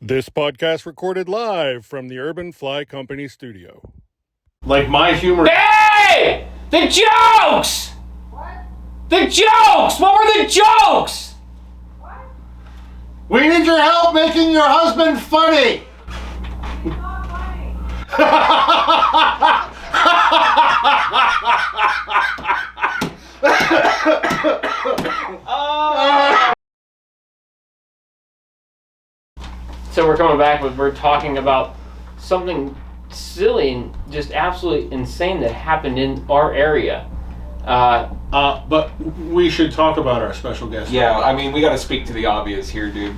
This podcast recorded live from the Urban Fly Company studio. Like my humor. Hey! The jokes! What? The jokes! What were the jokes? What? We need your help making your husband funny. He's not funny. So we're coming back with, we're talking about something silly and just absolutely insane that happened in our area. But we should talk about our special guest. Yeah, I mean, we got to speak to the obvious here, dude.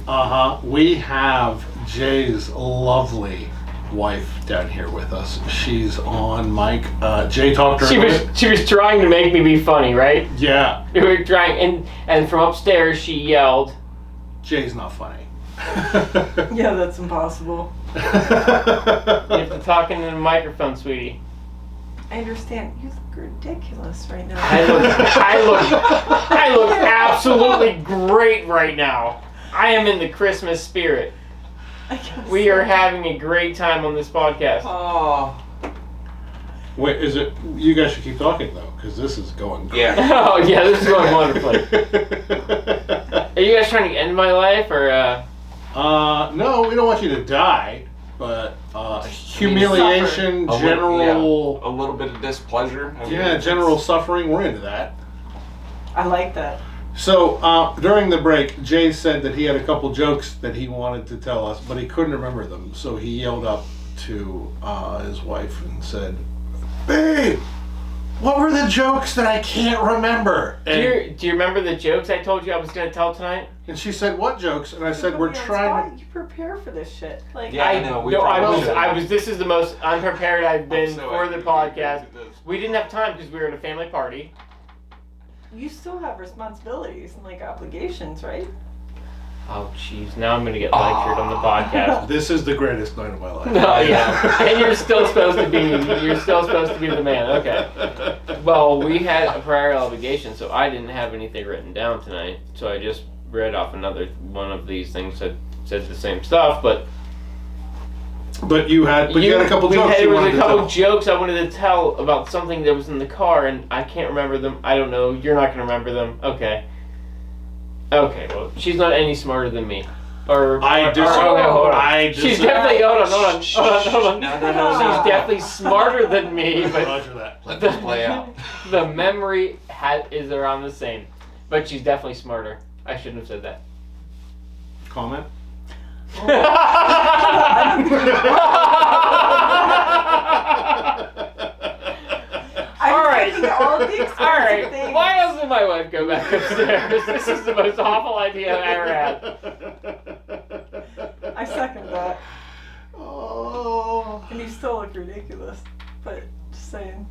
We have Jay's lovely wife down here with us. She's on mic. Jay talked to her. She was trying to make me be funny, right? Yeah. We were trying, and from upstairs she yelled, Jay's not funny. Yeah, that's impossible. "You have to talk into the microphone, sweetie." I understand. You look ridiculous right now. I look absolutely great right now. I am in the Christmas spirit. I guess We are having a great time on this podcast. Oh. Wait, is it? You guys should keep talking though, because this is going great. Yeah. Oh yeah, this is going wonderfully. Are you guys trying to end my life, or No, we don't want you to die, but humiliation, A general, a little bit of displeasure. I mean, general suffering. We're into that. I like that. So during the break, Jay said that he had a couple jokes that he wanted to tell us, but he couldn't remember them. So he yelled up to his wife and said, "Babe, what were the jokes that I can't remember?" And, do you remember the jokes I told you I was going to tell tonight? and she said, "What jokes?" And I said, You "We're put me on trying." spot. You prepare for this shit. Like, Yeah. I know, we No, probably should. I was. This is the most unprepared I've been so for the angry podcast. at this. We didn't have time because we were at a family party. you still have responsibilities and like obligations, right? Oh jeez, now I'm going to get lectured on the podcast. This is the greatest night of my life. No, yeah, and you're still supposed to be the man. Okay. Well, we had a prior obligation, so I didn't have anything written down tonight. So I just read off another one of these things that said the same stuff, but But you had a couple jokes. There you was wanted a to couple tell. jokes I wanted to tell about something that was in the car, and I can't remember them. I don't know. You're not gonna remember them. Okay. Okay. Well, she's not any smarter than me. Hold on. She's definitely hold on. No. She's definitely smarter than me, but Roger that. Let this play out. the memory is around the same. But she's definitely smarter. I shouldn't have said that. Comment. I'm thinking all of the expensive All right. things. Why doesn't my wife go back upstairs? This is the most awful idea I've ever had. I second that. Oh. And you still look ridiculous. But just saying.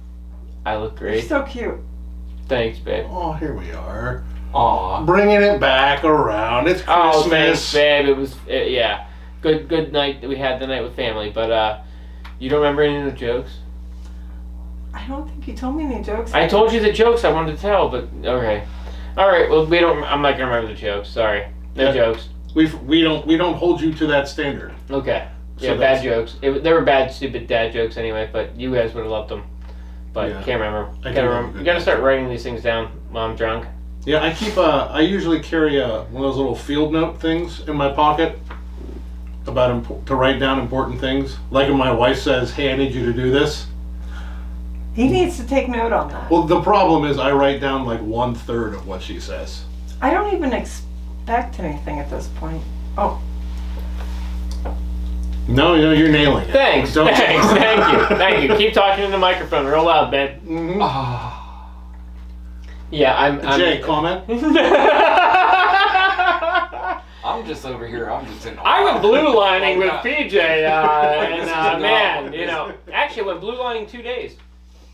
I look You're great. so cute. Thanks, babe. Oh, here we are. Aw. Bringing it back around. It's Christmas. Oh, thanks, babe. It was, yeah. Good night that we had the night with family. But, you don't remember any of the jokes? I don't think you told me any jokes. I told you the jokes I wanted to tell, but, okay. Alright, well, I'm not gonna remember the jokes. Sorry. No Yeah. jokes. We don't hold you to that standard. Okay. So Yeah, that's- bad jokes. They were bad, stupid dad jokes anyway, but you guys would have loved them. But Yeah. can't remember. I Can't do remember. love a good You gotta dad start joke. writing these things down while I'm drunk. Yeah, I usually carry one of those little field note things in my pocket about to write down important things. Like when my wife says, "Hey, I need you to do this." He needs to take note on that. Well, the problem is I write down like 1/3 of what she says. I don't even expect anything at this point. Oh, No, you're nailing it. Thanks. Don't- Thank you. Keep talking in the microphone real loud, babe. Mhm. Ah. Yeah, I'm Jay, comment. I'm just over here. I'm just in. I went blue lining with Like, PJ, This is and a man, novel. you know, actually I went blue lining 2 days.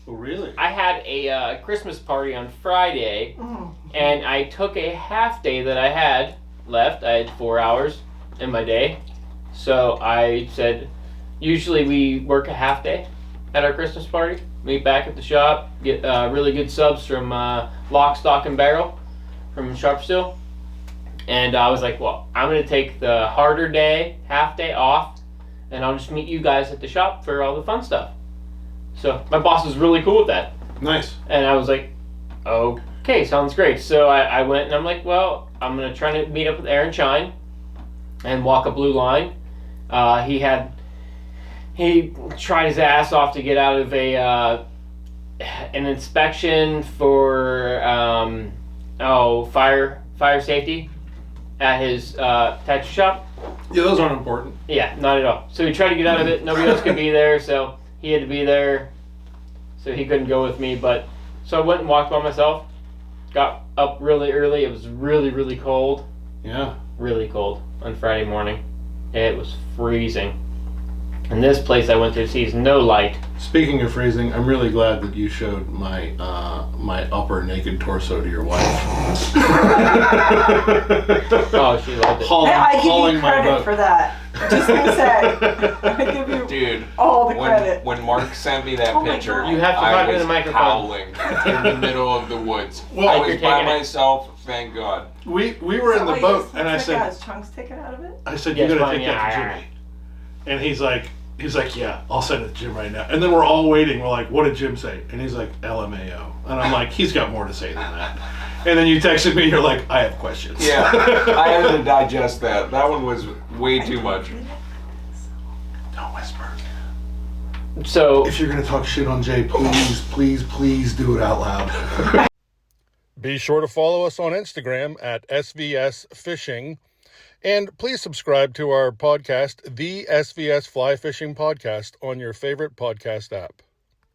Oh, really? I had a Christmas party on Friday, and I took a half day that I had left. I had 4 hours in my day, so I said, usually we work a half day at our Christmas party. Meet back at the shop, get really good subs from Lock, Stock, and Barrel from Sharpstill. And I was like, well, I'm going to take the harder day, half day off, and I'll just meet you guys at the shop for all the fun stuff. So my boss was really cool with that. Nice. And I was like, okay, sounds great. So I went and I'm like, well, I'm going to try to meet up with Aaron Shine and walk a blue line. He tried his ass off to get out of an inspection for fire safety at his tattoo shop. Yeah, those aren't important. Yeah, not at all. So he tried to get out of it. Nobody else could be there, so he had to be there. So he couldn't go with me. But so I went and walked by myself. Got up really early. It was really, really cold. Yeah. Really cold on Friday morning. It was freezing. And this place I went to sees no light. Speaking of freezing, I'm really glad that you showed my my upper naked torso to your wife. Oh, she loved it. Hey, I give hauling you my credit boat. for that. Just gonna say, I give you Dude, all the credit. when Mark sent me that Oh my picture, God. You have to I talk into was the microphone. howling in the middle of the woods. Well, I Like was you're by taking it. myself, thank God. We were in the Wait, boat, this and I looks like said, it has chunks taken out of it. you Yes, gotta mine, take that to yeah. Jimmy. And he's like, yeah, I'll send it to Jim right now. And then we're all waiting. We're like, what did Jim say? And he's like, LMAO. And I'm like, he's got more to say than that. And then you texted me, you're like, I have questions. Yeah, I had to digest that. That one was way too much. Don't whisper. So If you're gonna talk shit on Jay, please do it out loud. Be sure to follow us on Instagram at SVS Fishing. And please subscribe to our podcast, the SVS Fly Fishing Podcast, on your favorite podcast app.